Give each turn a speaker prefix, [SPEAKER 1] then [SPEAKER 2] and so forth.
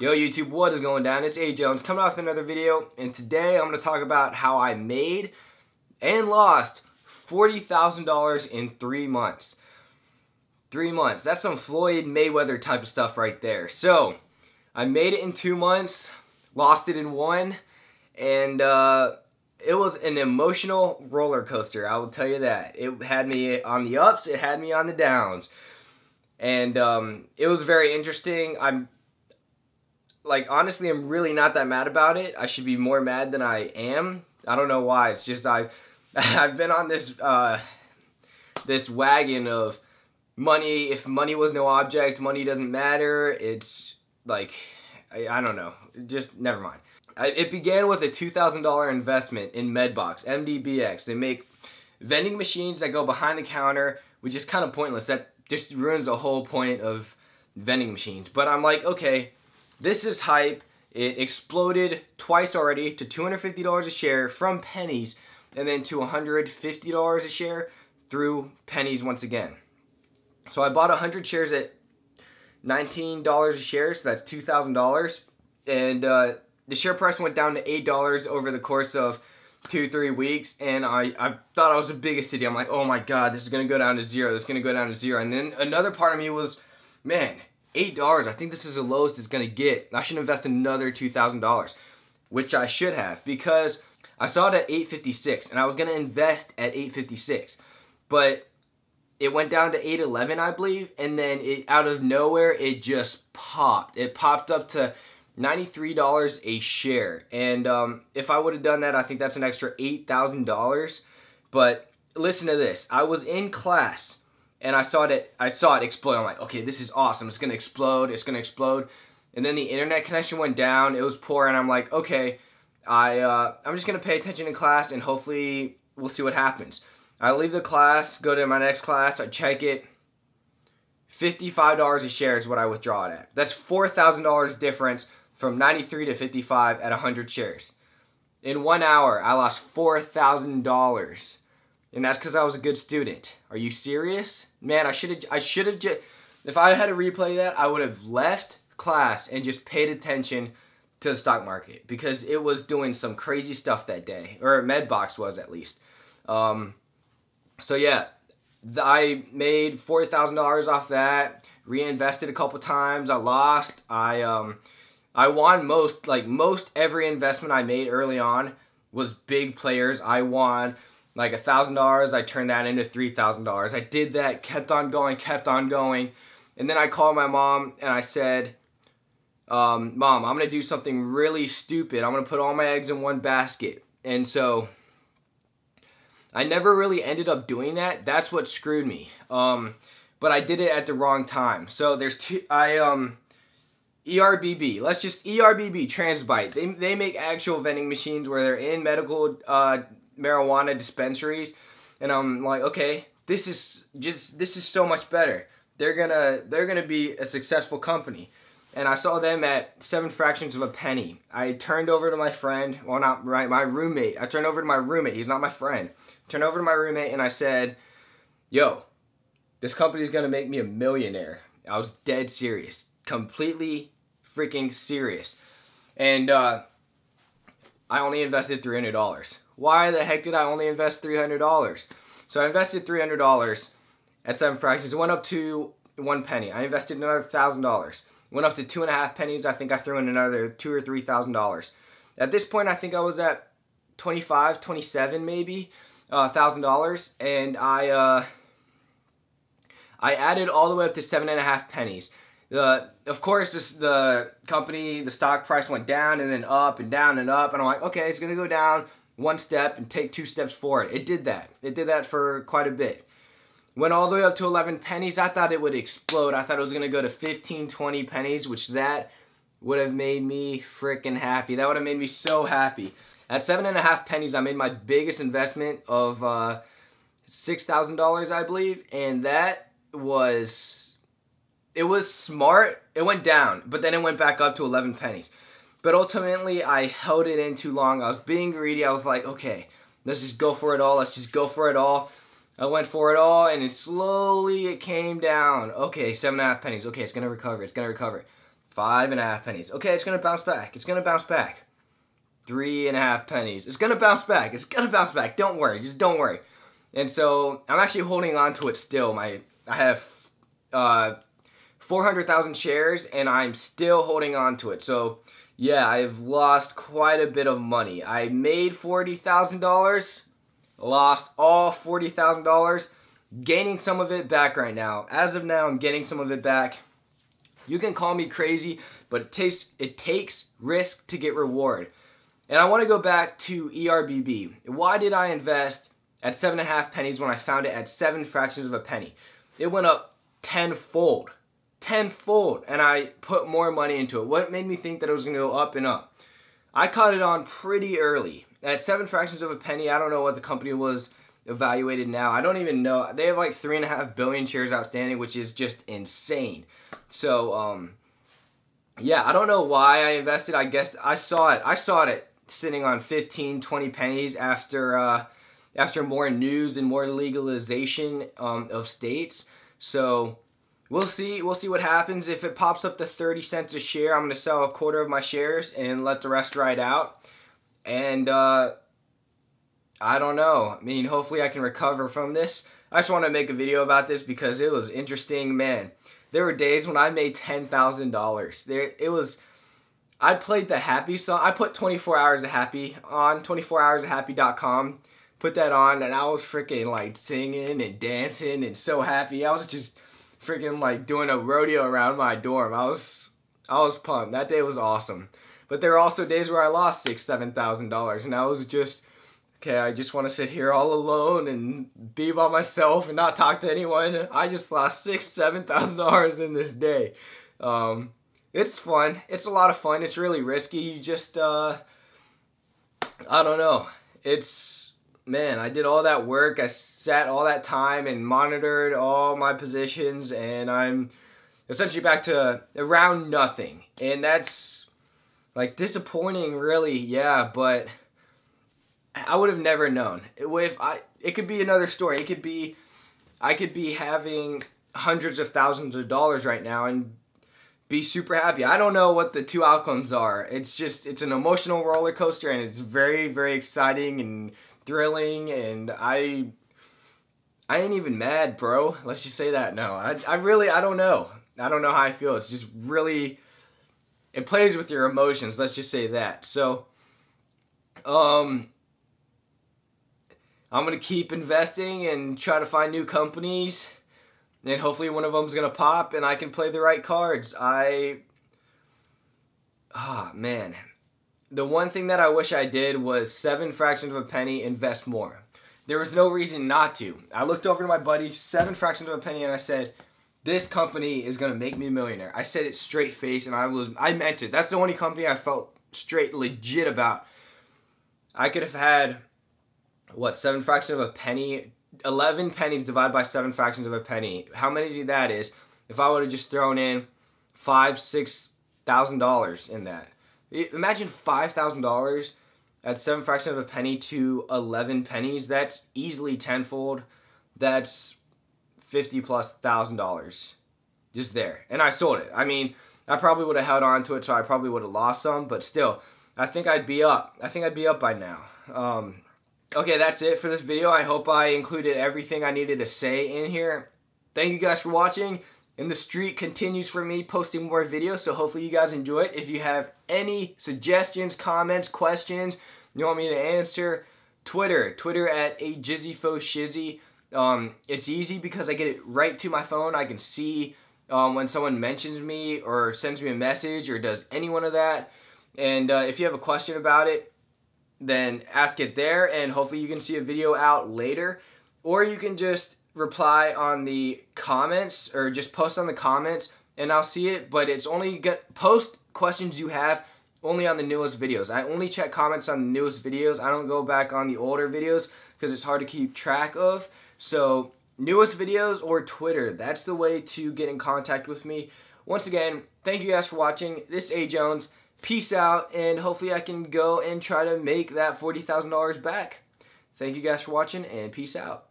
[SPEAKER 1] Yo YouTube, what is going down? It's A Jones coming off another video, and today I'm going to talk about how I made and lost $40,000 in 3 months. 3 months. That's some Floyd Mayweather type of stuff right there. So, I made it in 2 months, lost it in 1, and it was an emotional roller coaster, I will tell you that. It had me on the ups, it had me on the downs. And it was very interesting. Honestly, I'm really not that mad about it. I should be more mad than I am. I don't know why. It's just I've been on this this wagon of money. If money was no object, money doesn't matter. It's like, I don't know. Just never mind. It began with a $2,000 investment in Medbox, MDBX. They make vending machines that go behind the counter, which is kind of pointless. That just ruins the whole point of vending machines. But I'm like, okay, this is hype. It exploded twice already to $250 a share from pennies, and then to $150 a share through pennies once again. So I bought 100 shares at $19 a share, so that's $2,000. And the share price went down to $8 over the course of 2-3 weeks, and I thought I was the biggest city. I'm like, oh my god, this is going to go down to zero. This is going to go down to zero. And then another part of me was, man, $8, I think this is the lowest it's going to get. I should invest another $2,000, which I should have, because I saw it at $8.56, and I was going to invest at $8.56, but it went down to $8.11, I believe, and then out of nowhere, it just popped. It popped up to $93 a share, and if I would have done that, I think that's an extra $8,000, but listen to this. I was in class, and I saw it explode. I'm like, okay, this is awesome. It's gonna explode. It's gonna explode. And then the internet connection went down. It was poor, and I'm like, okay, I'm just gonna pay attention in class, and hopefully we'll see what happens. I leave the class, go to my next class. I check it. $55 a share is what I withdraw it at. That's $4,000 difference from 93 to 55 at 100 shares. In 1 hour, I lost $4,000. And that's because I was a good student. Are you serious? Man, I should have just, if I had to replay that, I would have left class and just paid attention to the stock market, because it was doing some crazy stuff that day, or Medbox was at least. So yeah, I made $4,000 off that, reinvested a couple times, I lost, I won most every investment I made early on was big players. I won like $1,000, I turned that into $3,000. I did that, kept on going. And then I called my mom and I said, Mom, I'm going to do something really stupid. I'm going to put all my eggs in one basket. And so I never really ended up doing that. That's what screwed me. But I did it at the wrong time. So there's ERBB. Let's just ERBB, Transbite. They make actual vending machines where they're in medical marijuana dispensaries, and I'm like, okay, this is so much better. They're gonna be a successful company. And I saw them at 7 fractions of a penny. I turned over to my friend, well, not right, my roommate. I turned over to my roommate. He's not my friend. Turned over to my roommate and I said, yo, this company's gonna make me a millionaire. I was dead serious, completely freaking serious. And I only invested $300. Why the heck did I only invest $300? So I invested $300 at 7 fractions. It went up to 1 penny. I invested another $1,000. Went up to 2.5 pennies. I think I threw in another $2,000 or $3,000. At this point, I think I was at 25, 27 maybe, $1,000, and I added all the way up to 7.5 pennies. Of course, the company, the stock price went down and then up and down and up, and I'm like, okay, it's gonna go down 1 step and take 2 steps forward. It did that. It did that for quite a bit. Went all the way up to 11 pennies. I thought it would explode. I thought it was gonna go to 15, 20 pennies, which that would have made me freaking happy. That would have made me so happy. At 7.5 pennies, I made my biggest investment of $6,000, I believe, and that was, it was smart. It went down, but then it went back up to 11 pennies. But ultimately, I held it in too long. I was being greedy. I was like, okay, let's just go for it all. Let's just go for it all. I went for it all, and it slowly came down. Okay, 7.5 pennies. Okay, it's going to recover. It's going to recover. 5.5 pennies. Okay, it's going to bounce back. It's going to bounce back. 3.5 pennies. It's going to bounce back. It's going to bounce back. Don't worry. Just don't worry. And so I'm actually holding on to it still. I have 400,000 shares and I'm still holding on to it. So yeah, I've lost quite a bit of money. I made $40,000, lost all $40,000, gaining some of it back right now. As of now, I'm getting some of it back. You can call me crazy, but it takes risk to get reward. And I want to go back to ERBB. Why did I invest at 7.5 pennies when I found it at 7 fractions of a penny? It went up tenfold. Tenfold. And I put more money into it. What made me think that it was going to go up and up? I caught it on pretty early. At 7 fractions of a penny, I don't know what the company was evaluated now. I don't even know. They have like 3.5 billion shares outstanding, which is just insane. So, yeah, I don't know why I invested. I guess I saw it sitting on 15, 20 pennies after more news and more legalization of states. So we'll see what happens. If it pops up to 30 cents a share, I'm going to sell a quarter of my shares and let the rest ride out. And I don't know. I mean, hopefully I can recover from this. I just want to make a video about this because it was interesting, man. There were days when I made $10,000. I played the Happy song. I put 24 Hours of Happy on, 24hoursofhappy.com. Put that on, and I was freaking like singing and dancing and so happy. I was just freaking like doing a rodeo around my dorm. I was pumped. That day was awesome. But there were also days where I lost $6,000, $7,000, and I was just, okay, I just want to sit here all alone and be by myself and not talk to anyone. I just lost $6,000, $7,000 in this day. It's fun. It's a lot of fun. It's really risky. You just, I don't know. Man, I did all that work. I sat all that time and monitored all my positions, and I'm essentially back to around nothing. And that's, like, disappointing, really, yeah, but I would have never known. It could be another story. It could be, I could be having hundreds of thousands of dollars right now and be super happy. I don't know what the two outcomes are. It's an emotional roller coaster, and it's very, very exciting and thrilling, and I ain't even mad, bro. Let's just say that. No, I don't know. I don't know how I feel. It's just really, it plays with your emotions. Let's just say that. So, I'm going to keep investing and try to find new companies. And hopefully one of them's going to pop and I can play the right cards. Man. The one thing that I wish I did was 7 fractions of a penny, invest more. There was no reason not to. I looked over to my buddy, 7 fractions of a penny, and I said, this company is going to make me a millionaire. I said it straight face, and I meant it. That's the only company I felt straight legit about. I could have had, what, 7 fractions of a penny? 11 pennies divided by 7 fractions of a penny. How many that is? If I would have just thrown in $5,000, $6,000 in that. Imagine $5,000 at 7 fractions of a penny to 11 pennies. That's easily tenfold. That's $50,000+ just there. And I sold it. I mean, I probably would have held on to it, so I probably would have lost some, but still, I think I'd be up. I think I'd be up by now. Okay, that's it for this video. I hope I included everything I needed to say in here. Thank you guys for watching. And the streak continues for me posting more videos, so hopefully you guys enjoy it. If you have any suggestions, comments, questions you want me to answer, Twitter at @AJizzyFoShizzy. It's easy because I get it right to my phone. I can see when someone mentions me or sends me a message or does any one of that. And if you have a question about it, then ask it there, and hopefully you can see a video out later. Or you can just reply on the comments, or just post on the comments, and I'll see it, but it's only post questions you have only on the newest videos. I only check comments on the newest videos. I don't go back on the older videos because it's hard to keep track of. So newest videos or Twitter, that's the way to get in contact with me. Once again, thank you guys for watching. This is A. Jones. Peace out, and hopefully I can go and try to make that $40,000 back. Thank you guys for watching, and peace out.